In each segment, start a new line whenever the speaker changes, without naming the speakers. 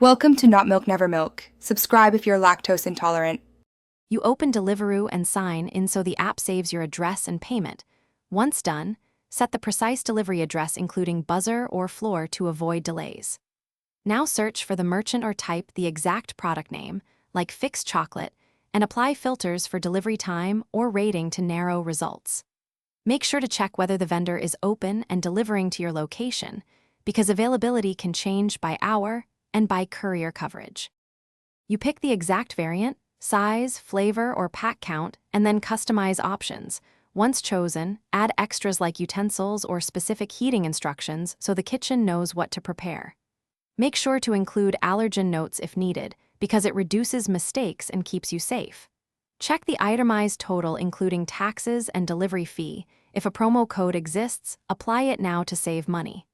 Welcome to Not Milk Never Milk. Subscribe if you're lactose intolerant.
You open Deliveroo and sign in so the app saves your address and payment. Once done, set the precise delivery address including buzzer or floor to avoid delays. Now search for the merchant or type the exact product name, like Fixed Chocolate, and apply filters for delivery time or rating to narrow results. Make sure to check whether the vendor is open and delivering to your location, because availability can change by hour and by courier coverage. You pick the exact variant, size, flavor, or pack count, and then customize options. Once chosen, add extras like utensils or specific heating instructions so the kitchen knows what to prepare. Make sure to include allergen notes if needed, because it reduces mistakes and keeps you safe. Check the itemized total including taxes and delivery fee. If a promo code exists, apply it now to save money.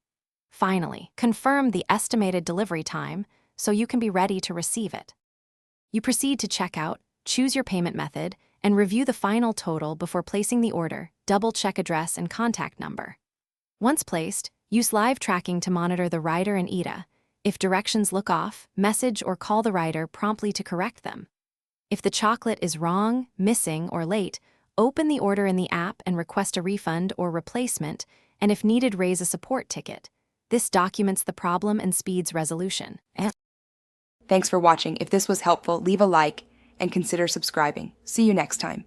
Finally, confirm the estimated delivery time so you can be ready to receive it. You proceed to checkout, choose your payment method, and review the final total before placing the order. Double-check address and contact number. Once placed, use live tracking to monitor the rider and ETA. If directions look off, message or call the rider promptly to correct them. If the chocolate is wrong, missing, or late, open the order in the app and request a refund or replacement, and if needed, raise a support ticket. This documents the problem and speeds resolution.
Thanks for watching. If this was helpful, leave a like and consider subscribing. See you next time.